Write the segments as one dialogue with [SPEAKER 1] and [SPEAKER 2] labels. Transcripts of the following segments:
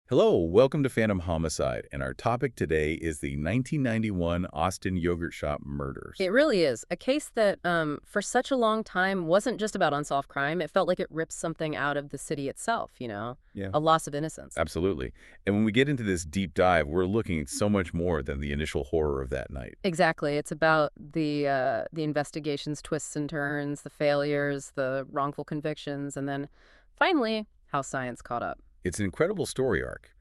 [SPEAKER 1] Hello, welcome to Phantom Homicide, and our topic today is the 1991 Austin yogurt shop murders.
[SPEAKER 2] It really is. A case that, for such a long time, wasn't just about unsolved crime. It felt like it ripped something out of the city itself,
[SPEAKER 1] Yeah,
[SPEAKER 2] a loss of innocence.
[SPEAKER 1] absolutely. And when we get into this deep dive, we're looking at so much more than the initial horror of that night.
[SPEAKER 2] Exactly. It's about the investigation's twists and turns, the failures, the wrongful convictions, and then finally, how science caught up.
[SPEAKER 1] It's an incredible story arc.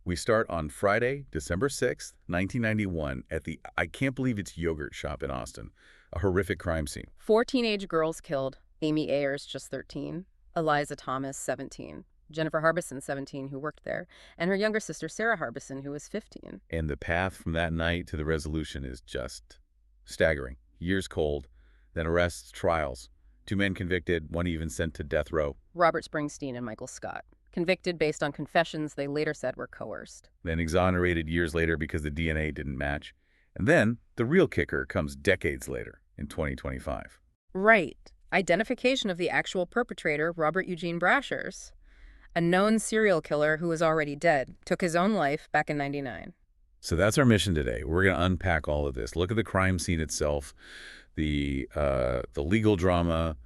[SPEAKER 1] We start on Friday, December 6th, 1991, at the I Can't Believe It's Yogurt shop in Austin, a horrific crime scene.
[SPEAKER 2] 4 teenage girls killed. Amy Ayers, just 13. Eliza Thomas, 17. Jennifer Harbison, 17, who worked there. And her younger sister, Sarah Harbison, who was 15.
[SPEAKER 1] And the path from that night to the resolution is just staggering. Years cold, then arrests, trials. 2 men convicted, 1 even sent to death row.
[SPEAKER 2] Robert Springsteen and Michael Scott. Convicted based on confessions they later said were coerced.
[SPEAKER 1] Then exonerated years later because the DNA didn't match. And then the real kicker comes decades later, in 2025.
[SPEAKER 2] Right. Identification of the actual perpetrator, Robert Eugene Brashers, a known serial killer who was already dead, took his own life back in '99.
[SPEAKER 1] So that's our mission today. We're going to unpack all of this. Look at the crime scene itself, the legal drama,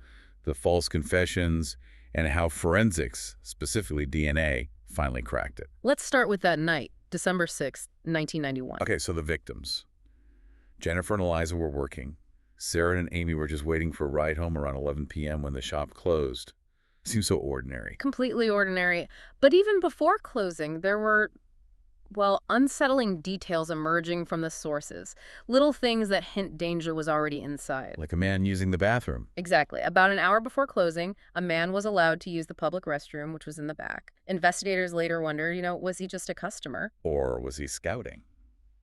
[SPEAKER 1] the false confessions, and how forensics, specifically DNA, finally cracked it.
[SPEAKER 2] Let's start with that night, December 6th, 1991.
[SPEAKER 1] Okay, so the victims. Jennifer and Eliza were working. Sarah and Amy were just waiting for a ride home around 11 p.m. when the shop closed. Seems so ordinary.
[SPEAKER 2] Completely ordinary. But even before closing, there were, unsettling details emerging from the sources. Little things that hint danger was already inside.
[SPEAKER 1] Like a man using the bathroom.
[SPEAKER 2] Exactly. About an hour before closing, a man was allowed to use the public restroom, which was in the back. Investigators later wondered, was he just a customer?
[SPEAKER 1] Or was he scouting?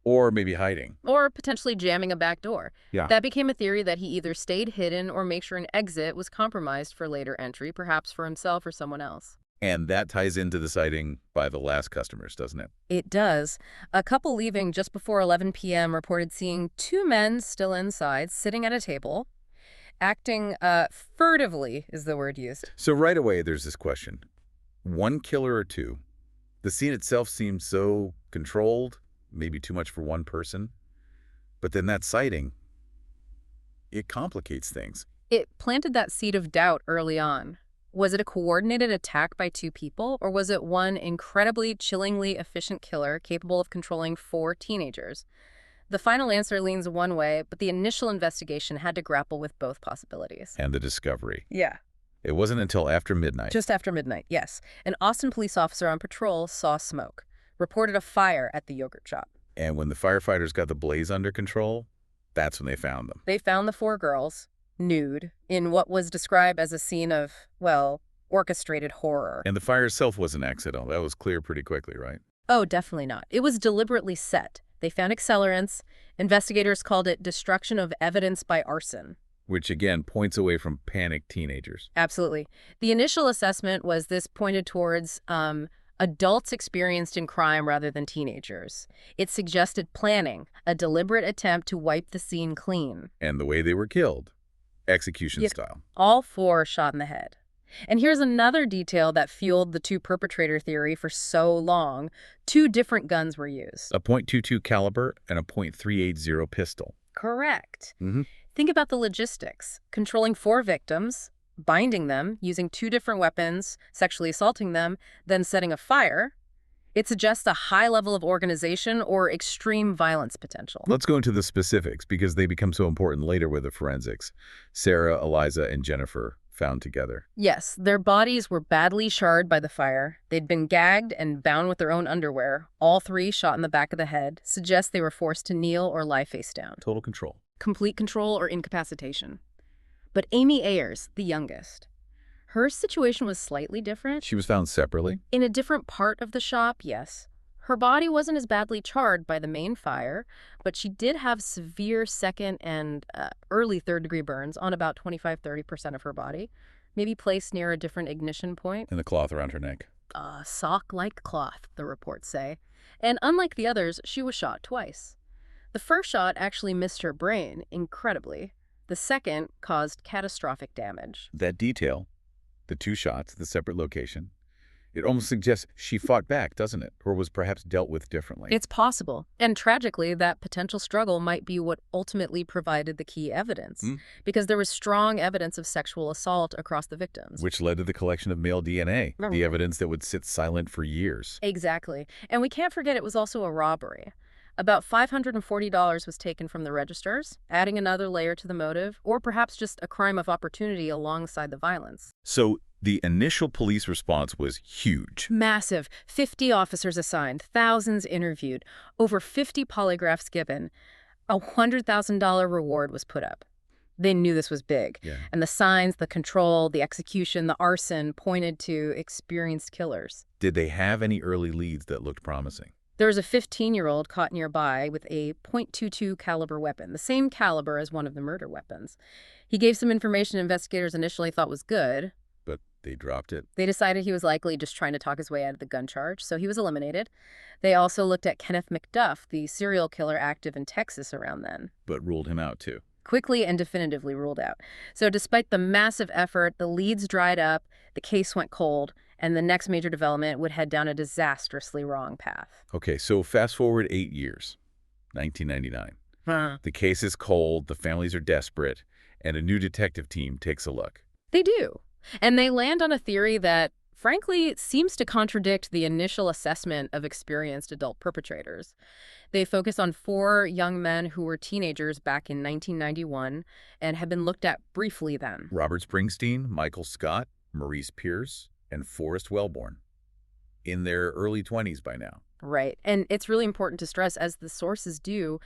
[SPEAKER 1] Or maybe hiding?
[SPEAKER 2] Or potentially jamming a back door.
[SPEAKER 1] Yeah.
[SPEAKER 2] That became a theory that he either stayed hidden or made sure an exit was compromised for later entry, perhaps for himself or someone else.
[SPEAKER 1] And that ties into the sighting by the last customers, doesn't it?
[SPEAKER 2] It does. A couple leaving just before 11 p.m. reported seeing 2 men still inside, sitting at a table, acting furtively is the word used.
[SPEAKER 1] So right away, there's this question. 1 killer or 2? The scene itself seems so controlled, maybe too much for one person. But then that sighting, it complicates things.
[SPEAKER 2] It planted that seed of doubt early on. Was it a coordinated attack by 2 people, or was it one incredibly, chillingly efficient killer capable of controlling 4 teenagers? The final answer leans one way, but the initial investigation had to grapple with both possibilities.
[SPEAKER 1] And the discovery.
[SPEAKER 2] Yeah.
[SPEAKER 1] It wasn't until after midnight.
[SPEAKER 2] Just after midnight, yes. An Austin police officer on patrol saw smoke, reported a fire at the yogurt shop.
[SPEAKER 1] And when the firefighters got the blaze under control, that's when they found them.
[SPEAKER 2] They found the 4 girls, nude, in what was described as a scene of, orchestrated horror.
[SPEAKER 1] And the fire itself wasn't accidental. That was clear pretty quickly, right?
[SPEAKER 2] Oh, definitely not. It was deliberately set. They found accelerants. Investigators called it destruction of evidence by arson.
[SPEAKER 1] Which, again, points away from panicked teenagers.
[SPEAKER 2] Absolutely. The initial assessment was this pointed towards adults experienced in crime rather than teenagers. It suggested planning, a deliberate attempt to wipe the scene clean.
[SPEAKER 1] And the way they were killed. Execution style.
[SPEAKER 2] All 4 shot in the head. And here's another detail that fueled the 2 perpetrator theory for so long. 2 different guns were used.
[SPEAKER 1] A .22 caliber and a .380 pistol.
[SPEAKER 2] Correct.
[SPEAKER 1] Mm-hmm.
[SPEAKER 2] Think about the logistics. Controlling 4 victims, binding them, using 2 different weapons, sexually assaulting them, then setting a fire. It suggests a high level of organization or extreme violence potential.
[SPEAKER 1] Let's go into the specifics because they become so important later with the forensics. Sarah, Eliza, and Jennifer found together.
[SPEAKER 2] Yes, their bodies were badly charred by the fire. They'd been gagged and bound with their own underwear. All 3 shot in the back of the head. Suggests they were forced to kneel or lie face down.
[SPEAKER 1] Total control.
[SPEAKER 2] Complete control or incapacitation. But Amy Ayers, the youngest, her situation was slightly different.
[SPEAKER 1] She was found separately.
[SPEAKER 2] In a different part of the shop, yes. Her body wasn't as badly charred by the main fire, but she did have severe second and early third-degree burns on about 25–30% of her body, maybe placed near a different ignition point.
[SPEAKER 1] And the cloth around her neck.
[SPEAKER 2] A sock-like cloth, the reports say. And unlike the others, she was shot twice. The first shot actually missed her brain, incredibly. The second caused catastrophic damage.
[SPEAKER 1] That detail, the 2 shots, the separate location, It almost suggests she fought back, doesn't it? Or was perhaps dealt with differently.
[SPEAKER 2] It's possible. And tragically, that potential struggle might be what ultimately provided the key evidence,
[SPEAKER 1] Hmm?
[SPEAKER 2] because there was strong evidence of sexual assault across the victims.
[SPEAKER 1] Which led to the collection of male DNA, the evidence that would sit silent for years.
[SPEAKER 2] Exactly. And we can't forget it was also a robbery. About $540 was taken from the registers, adding another layer to the motive, or perhaps just a crime of opportunity alongside the violence.
[SPEAKER 1] So the initial police response was huge.
[SPEAKER 2] Massive. 50 officers assigned, thousands interviewed, over 50 polygraphs given. A $100,000 reward was put up. They knew this was big.
[SPEAKER 1] Yeah.
[SPEAKER 2] And the signs, the control, the execution, the arson pointed to experienced killers.
[SPEAKER 1] Did they have any early leads that looked promising?
[SPEAKER 2] There was a 15-year-old caught nearby with a .22 caliber weapon, the same caliber as one of the murder weapons. He gave some information investigators initially thought was good.
[SPEAKER 1] But they dropped it.
[SPEAKER 2] They decided he was likely just trying to talk his way out of the gun charge, so he was eliminated. They also looked at Kenneth McDuff, the serial killer active in Texas around then.
[SPEAKER 1] But ruled him out, too.
[SPEAKER 2] Quickly and definitively ruled out. So despite the massive effort, the leads dried up, the case went cold, and the next major development would head down a disastrously wrong path.
[SPEAKER 1] Okay, so fast forward 8 years, 1999. The case is cold, the families are desperate, and a new detective team takes a look.
[SPEAKER 2] They do. And they land on a theory that, frankly, seems to contradict the initial assessment of experienced adult perpetrators. They focus on 4 young men who were teenagers back in 1991 and had been looked at briefly then.
[SPEAKER 1] Robert Springsteen, Michael Scott, Maurice Pierce, and Forrest Wellborn. In their early 20s by now.
[SPEAKER 2] Right. And it's really important to stress, as the sources do,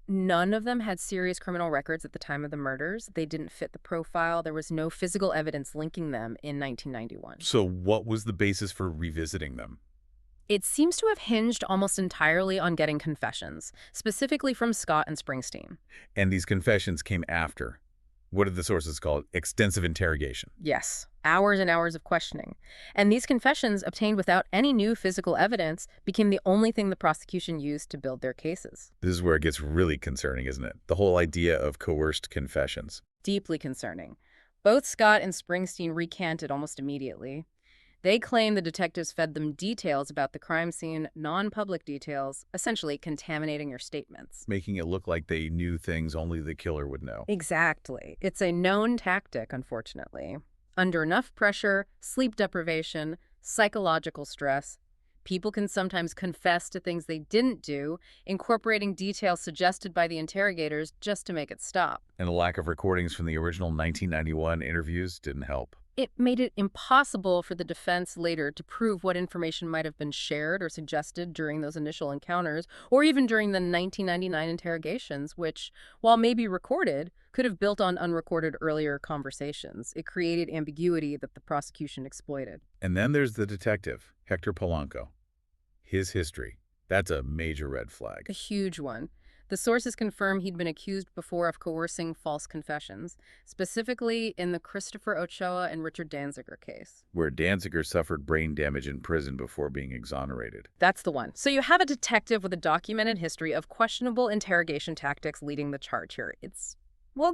[SPEAKER 2] none of them had serious criminal records at the time of the murders. They didn't fit the profile. There was no physical evidence linking them in 1991.
[SPEAKER 1] So what was the basis for revisiting them?
[SPEAKER 2] It seems to have hinged almost entirely on getting confessions, specifically from Scott and Springsteen.
[SPEAKER 1] And these confessions came after. What did the sources call it? Extensive interrogation.
[SPEAKER 2] Yes, hours and hours of questioning. And these confessions, obtained without any new physical evidence, became the only thing the prosecution used to build their cases.
[SPEAKER 1] This is where it gets really concerning, isn't it? The whole idea of coerced confessions.
[SPEAKER 2] Deeply concerning. Both Scott and Springsteen recanted almost immediately. They claim the detectives fed them details about the crime scene, non-public details, essentially contaminating their statements.
[SPEAKER 1] Making it look like they knew things only the killer would know.
[SPEAKER 2] Exactly. It's a known tactic, unfortunately. Under enough pressure, sleep deprivation, psychological stress, people can sometimes confess to things they didn't do, incorporating details suggested by the interrogators just to make it stop.
[SPEAKER 1] And the lack of recordings from the original 1991 interviews didn't help.
[SPEAKER 2] It made it impossible for the defense later to prove what information might have been shared or suggested during those initial encounters, or even during the 1999 interrogations, which, while maybe recorded, could have built on unrecorded earlier conversations. It created ambiguity that the prosecution exploited.
[SPEAKER 1] And then there's the detective, Hector Polanco. His history. That's a major red flag.
[SPEAKER 2] A huge one. The sources confirm he'd been accused before of coercing false confessions, specifically in the Christopher Ochoa and Richard Danziger case.
[SPEAKER 1] Where Danziger suffered brain damage in prison before being exonerated.
[SPEAKER 2] That's the one. So you have a detective with a documented history of questionable interrogation tactics leading the charge here. It's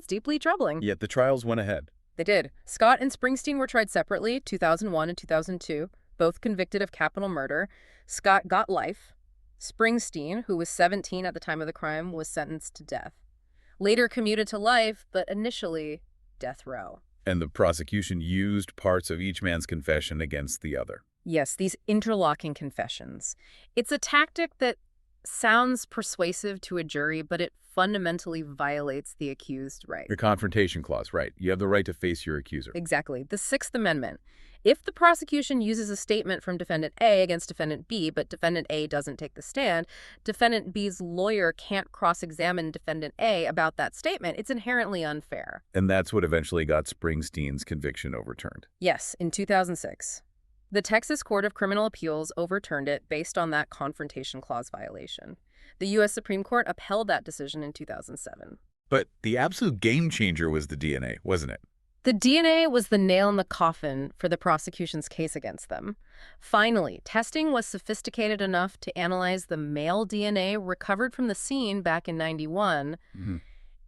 [SPEAKER 2] deeply troubling.
[SPEAKER 1] Yet the trials went ahead.
[SPEAKER 2] They did. Scott and Springsteen were tried separately, 2001 and 2002, both convicted of capital murder. Scott got life. Springsteen, who was 17 at the time of the crime, was sentenced to death. Later commuted to life, but initially death row.
[SPEAKER 1] And the prosecution used parts of each man's confession against the other.
[SPEAKER 2] Yes, these interlocking confessions. It's a tactic that sounds persuasive to a jury, but it fundamentally violates the accused right.
[SPEAKER 1] Your confrontation clause, right. You have the right to face your accuser.
[SPEAKER 2] Exactly. The Sixth Amendment. If the prosecution uses a statement from Defendant A against Defendant B, but Defendant A doesn't take the stand, Defendant B's lawyer can't cross-examine Defendant A about that statement. It's inherently unfair.
[SPEAKER 1] And that's what eventually got Springsteen's conviction overturned.
[SPEAKER 2] Yes, in 2006. The Texas Court of Criminal Appeals overturned it based on that confrontation clause violation. The U.S. Supreme Court upheld that decision in 2007.
[SPEAKER 1] But the absolute game changer was the DNA, wasn't it?
[SPEAKER 2] The DNA was the nail in the coffin for the prosecution's case against them. Finally, testing was sophisticated enough to analyze the male DNA recovered from the scene back in '91.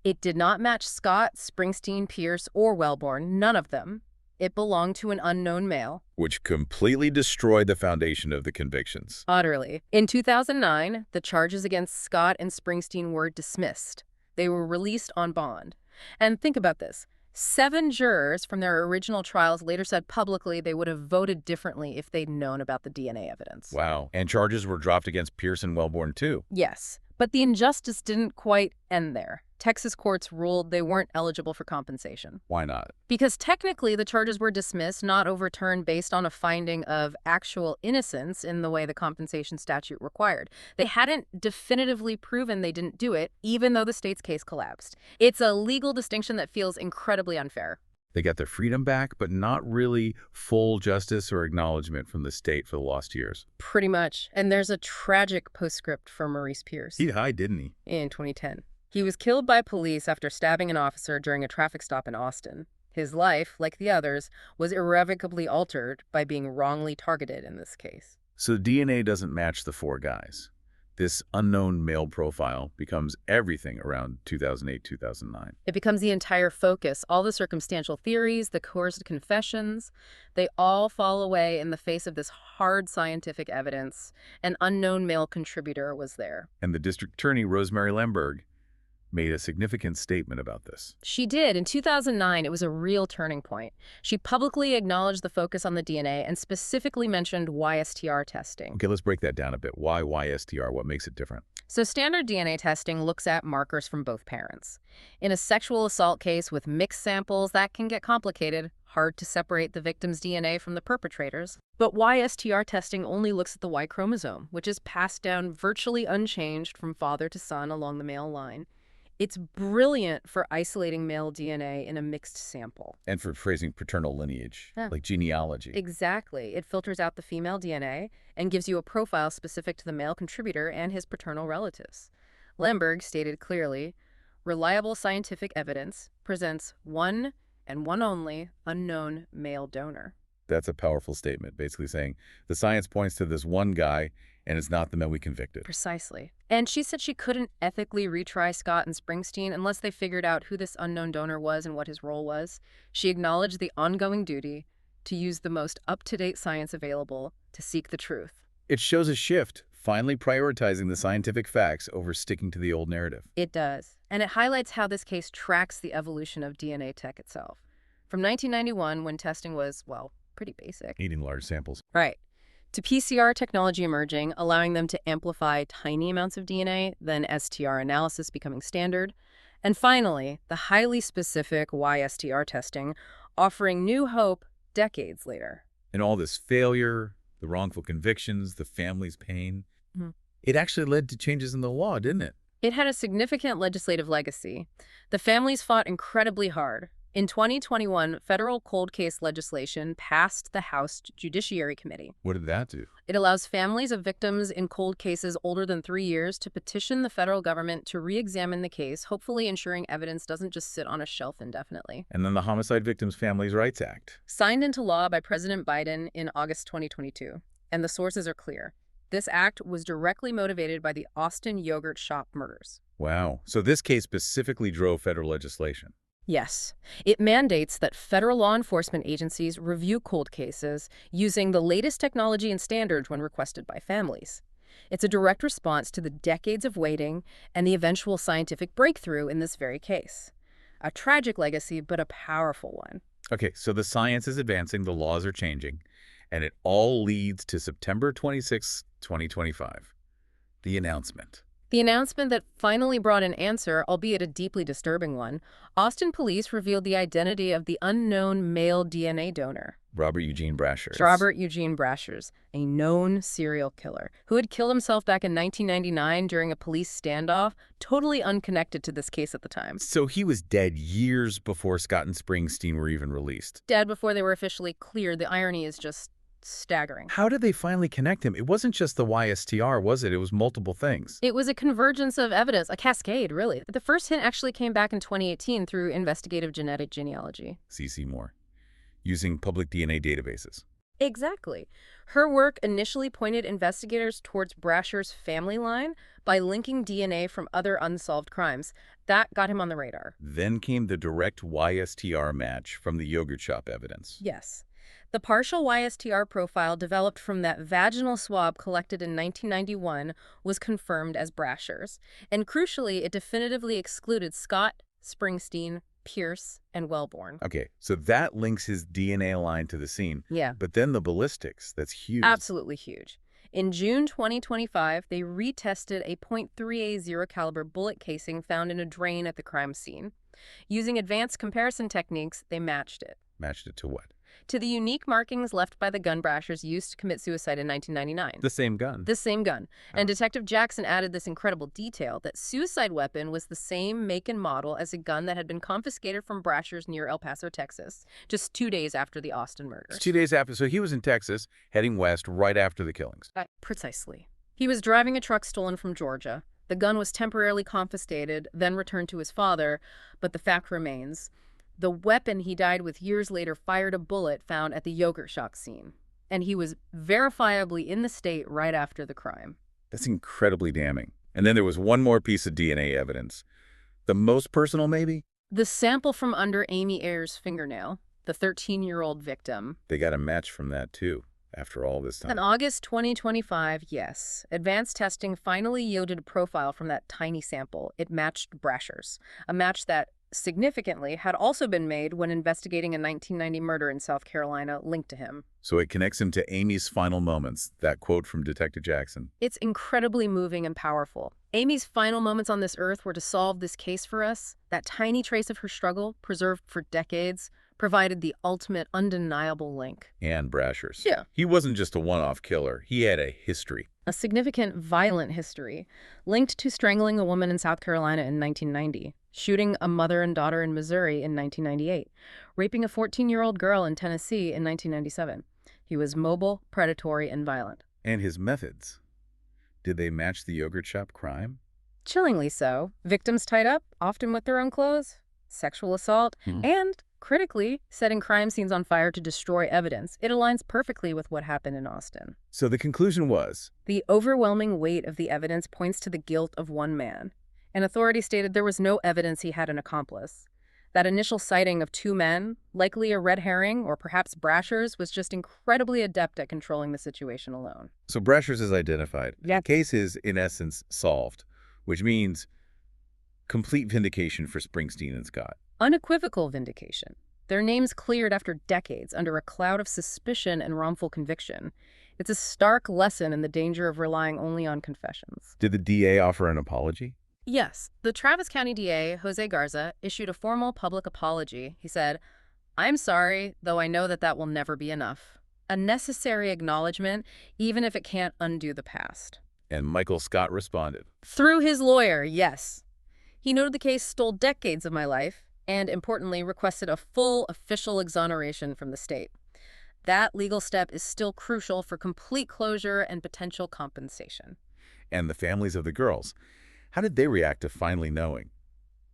[SPEAKER 2] It did not match Scott, Springsteen, Pierce, or Wellborn, none of them. It belonged to an unknown male.
[SPEAKER 1] Which completely destroyed the foundation of the convictions.
[SPEAKER 2] Utterly. In 2009, the charges against Scott and Springsteen were dismissed. They were released on bond. And think about this. 7 jurors from their original trials later said publicly they would have voted differently if they'd known about the DNA evidence.
[SPEAKER 1] Wow. And charges were dropped against Pierce and Wellborn, too.
[SPEAKER 2] Yes, but the injustice didn't quite end there. Texas courts ruled they weren't eligible for compensation.
[SPEAKER 1] Why not?
[SPEAKER 2] Because technically the charges were dismissed, not overturned based on a finding of actual innocence in the way the compensation statute required. They hadn't definitively proven they didn't do it, even though the state's case collapsed. It's a legal distinction that feels incredibly unfair.
[SPEAKER 1] They got their freedom back, but not really full justice or acknowledgement from the state for the lost years.
[SPEAKER 2] Pretty much. And there's a tragic postscript for Maurice Pierce.
[SPEAKER 1] He died, didn't he?
[SPEAKER 2] In 2010. He was killed by police after stabbing an officer during a traffic stop in Austin. His life, like the others, was irrevocably altered by being wrongly targeted in this case.
[SPEAKER 1] So DNA doesn't match the 4 guys. This unknown male profile becomes everything around 2008-2009.
[SPEAKER 2] It becomes the entire focus. All the circumstantial theories, the coerced confessions, they all fall away in the face of this hard scientific evidence. An unknown male contributor was there.
[SPEAKER 1] And the district attorney, Rosemary Lemberg, made a significant statement about this.
[SPEAKER 2] She did. In 2009, it was a real turning point. She publicly acknowledged the focus on the DNA and specifically mentioned YSTR testing.
[SPEAKER 1] Okay, let's break that down a bit. Why YSTR? What makes it different?
[SPEAKER 2] So standard DNA testing looks at markers from both parents. In a sexual assault case with mixed samples, that can get complicated, hard to separate the victim's DNA from the perpetrator's. But YSTR testing only looks at the Y chromosome, which is passed down virtually unchanged from father to son along the male line. It's brilliant for isolating male DNA in a mixed sample.
[SPEAKER 1] And for tracing paternal lineage, like genealogy.
[SPEAKER 2] Exactly. It filters out the female DNA and gives you a profile specific to the male contributor and his paternal relatives. Lemberg stated clearly, reliable scientific evidence presents one and one only unknown male donor.
[SPEAKER 1] That's a powerful statement, basically saying the science points to this one guy and it's not the men we convicted.
[SPEAKER 2] Precisely. And she said she couldn't ethically retry Scott and Springsteen unless they figured out who this unknown donor was and what his role was. She acknowledged the ongoing duty to use the most up-to-date science available to seek the truth.
[SPEAKER 1] It shows a shift, finally prioritizing the scientific facts over sticking to the old narrative.
[SPEAKER 2] It does. And it highlights how this case tracks the evolution of DNA tech itself. From 1991, when testing was, well, pretty basic.
[SPEAKER 1] Eating large samples.
[SPEAKER 2] Right. To PCR technology emerging, allowing them to amplify tiny amounts of DNA, then STR analysis becoming standard, and finally, the highly specific YSTR testing, offering new hope decades later.
[SPEAKER 1] And all this failure, the wrongful convictions, the family's pain,
[SPEAKER 2] Mm-hmm.
[SPEAKER 1] It actually led to changes in the law, didn't it?
[SPEAKER 2] It had a significant legislative legacy. The families fought incredibly hard. In 2021, federal cold case legislation passed the House Judiciary Committee.
[SPEAKER 1] What did that do?
[SPEAKER 2] It allows families of victims in cold cases older than 3 years to petition the federal government to re-examine the case, hopefully ensuring evidence doesn't just sit on a shelf indefinitely.
[SPEAKER 1] And then the Homicide Victims Families' Rights Act.
[SPEAKER 2] Signed into law by President Biden in August 2022. And the sources are clear. This act was directly motivated by the Austin yogurt shop murders.
[SPEAKER 1] Wow. So this case specifically drove federal legislation.
[SPEAKER 2] Yes. It mandates that federal law enforcement agencies review cold cases using the latest technology and standards when requested by families. It's a direct response to the decades of waiting and the eventual scientific breakthrough in this very case. A tragic legacy, but a powerful one.
[SPEAKER 1] Okay, so the science is advancing, the laws are changing, and it all leads to September 26, 2025. The announcement.
[SPEAKER 2] The announcement that finally brought an answer, albeit a deeply disturbing one. Austin police revealed the identity of the unknown male DNA donor.
[SPEAKER 1] Robert Eugene Brasher.
[SPEAKER 2] Robert Eugene Brashers, a known serial killer who had killed himself back in 1999 during a police standoff, totally unconnected to this case at the time.
[SPEAKER 1] So he was dead years before Scott and Springsteen were even released.
[SPEAKER 2] Dead before they were officially cleared. The irony is just staggering.
[SPEAKER 1] How did they finally connect him? It wasn't just the YSTR, was it? It was multiple things.
[SPEAKER 2] It was a convergence of evidence, a cascade, really. The first hint actually came back in 2018 through investigative genetic genealogy.
[SPEAKER 1] C.C. Moore. Using public DNA databases.
[SPEAKER 2] Exactly. Her work initially pointed investigators towards Brasher's family line by linking DNA from other unsolved crimes. That got him on the radar.
[SPEAKER 1] Then came the direct YSTR match from the yogurt shop evidence.
[SPEAKER 2] Yes. The partial YSTR profile developed from that vaginal swab collected in 1991 was confirmed as Brasher's. And crucially, it definitively excluded Scott, Springsteen, Pierce, and Wellborn.
[SPEAKER 1] Okay, so that links his DNA line to the scene.
[SPEAKER 2] Yeah.
[SPEAKER 1] But then the ballistics, that's huge.
[SPEAKER 2] Absolutely huge. In June 2025, they retested a .380 caliber bullet casing found in a drain at the crime scene. Using advanced comparison techniques, they matched it
[SPEAKER 1] Matched it to what?
[SPEAKER 2] to the unique markings left by the gun Brashers used to commit suicide in 1999.
[SPEAKER 1] The same gun.
[SPEAKER 2] The same gun.
[SPEAKER 1] Oh.
[SPEAKER 2] And Detective Jackson added this incredible detail that suicide weapon was the same make and model as a gun that had been confiscated from Brasher's near El Paso, Texas, just 2 days after the Austin murders.
[SPEAKER 1] It's 2 days after, so he was in Texas, heading west right after the killings.
[SPEAKER 2] Precisely. He was driving a truck stolen from Georgia. The gun was temporarily confiscated, then returned to his father, but the fact remains. The weapon he died with years later fired a bullet found at the yogurt shop scene, and he was verifiably in the state right after the crime.
[SPEAKER 1] That's incredibly damning. And then there was one more piece of DNA evidence. The most personal, maybe?
[SPEAKER 2] The sample from under Amy Ayer's fingernail, the 13-year-old victim.
[SPEAKER 1] They got a match from that, too, after all this time.
[SPEAKER 2] In August 2025, yes, advanced testing finally yielded a profile from that tiny sample. It matched Brasher's, a match that significantly had also been made when investigating a 1990 murder in South Carolina linked to him.
[SPEAKER 1] So it connects him to Amy's final moments, that quote from Detective Jackson.
[SPEAKER 2] It's incredibly moving and powerful. Amy's final moments on this earth were to solve this case for us. That tiny trace of her struggle, preserved for decades, provided the ultimate undeniable link.
[SPEAKER 1] And Brasher's.
[SPEAKER 2] Yeah.
[SPEAKER 1] He wasn't just a one-off killer. He had a history.
[SPEAKER 2] A significant violent history, linked to strangling a woman in South Carolina in 1990, shooting a mother and daughter in Missouri in 1998, raping a 14-year-old girl in Tennessee in 1997. He was mobile, predatory, and violent.
[SPEAKER 1] And his methods. Did they match the yogurt shop crime?
[SPEAKER 2] Chillingly so. Victims tied up, often with their own clothes, sexual assault, and, critically, setting crime scenes on fire to destroy evidence. It aligns perfectly with what happened in Austin.
[SPEAKER 1] So the conclusion was?
[SPEAKER 2] The overwhelming weight of the evidence points to the guilt of one man. And authorities stated there was no evidence he had an accomplice. That initial sighting of 2 men, likely a red herring or perhaps Brasher's, was just incredibly adept at controlling the situation alone.
[SPEAKER 1] So Brasher's is identified.
[SPEAKER 2] Yeah.
[SPEAKER 1] The case is, in essence, solved, which means complete vindication for Springsteen and Scott.
[SPEAKER 2] Unequivocal vindication. Their names cleared after decades under a cloud of suspicion and wrongful conviction. It's a stark lesson in the danger of relying only on confessions.
[SPEAKER 1] Did the DA offer an apology?
[SPEAKER 2] Yes, the Travis County DA, Jose Garza, issued a formal public apology. He said, "I'm sorry, though I know that that will never be enough. A necessary acknowledgement, even if it can't undo the past."
[SPEAKER 1] And Michael Scott responded.
[SPEAKER 2] Through his lawyer, yes. He noted the case stole decades of my life and, importantly, requested a full official exoneration from the state. That legal step is still crucial for complete closure and potential compensation.
[SPEAKER 1] And the families of the girls, how did they react to finally knowing?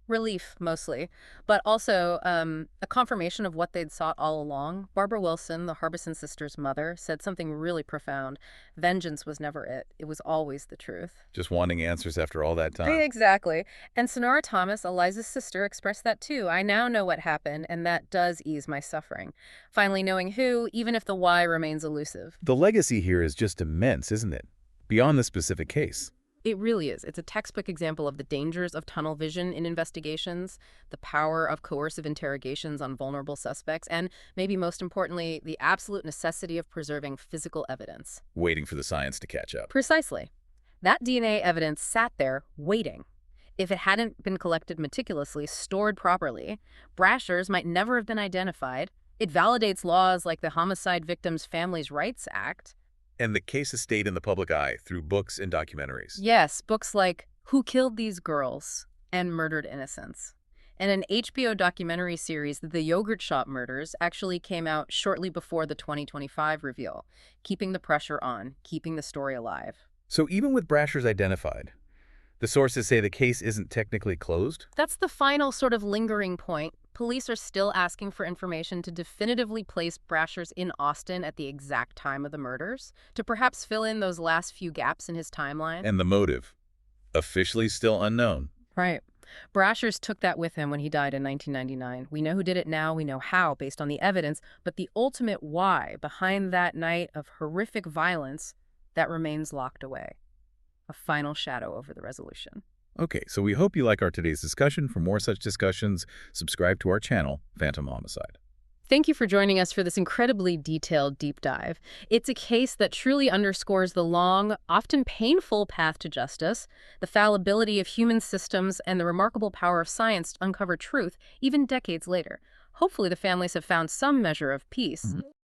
[SPEAKER 2] Relief, mostly, but also a confirmation of what they'd sought all along. Barbara Wilson, the Harbison sisters' mother, said something really profound. Vengeance was never it. It was always the truth.
[SPEAKER 1] Just wanting answers after all that time.
[SPEAKER 2] Exactly. And Sonora Thomas, Eliza's sister, expressed that too. I now know what happened, and that does ease my suffering. Finally knowing who, even if the why remains elusive.
[SPEAKER 1] The legacy here is just immense, isn't it? Beyond the specific case.
[SPEAKER 2] It really is. It's a textbook example of the dangers of tunnel vision in investigations, the power of coercive interrogations on vulnerable suspects, and, maybe most importantly, the absolute necessity of preserving physical evidence.
[SPEAKER 1] Waiting for the science to catch up.
[SPEAKER 2] Precisely. That DNA evidence sat there, waiting. If it hadn't been collected meticulously, stored properly, Brasher's might never have been identified. It validates laws like the Homicide Victims' Families' Rights Act.
[SPEAKER 1] And the case has stayed in the public eye through books and documentaries.
[SPEAKER 2] Yes, books like Who Killed These Girls and Murdered Innocents. And an HBO documentary series, The Yogurt Shop Murders, actually came out shortly before the 2025 reveal, keeping the pressure on, keeping the story alive.
[SPEAKER 1] So even with Brasher's identified, the sources say the case isn't technically closed?
[SPEAKER 2] That's the final sort of lingering point. police are still asking for information to definitively place Brasher's in Austin at the exact time of the murders, to perhaps fill in those last few gaps in his timeline.
[SPEAKER 1] And the motive, officially still unknown.
[SPEAKER 2] Right. Brasher's took that with him when he died in 1999. We know who did it now, we know how, based on the evidence, but the ultimate why behind that night of horrific violence, that remains locked away. A final shadow over the resolution.
[SPEAKER 1] Okay, so we hope you like our today's discussion. For more such discussions, subscribe to our channel, Phantom Homicide.
[SPEAKER 2] Thank you for joining us for this incredibly detailed deep dive. It's a case that truly underscores the long, often painful path to justice, the fallibility of human systems, and the remarkable power of science to uncover truth, even decades later. Hopefully the families have found some measure of peace.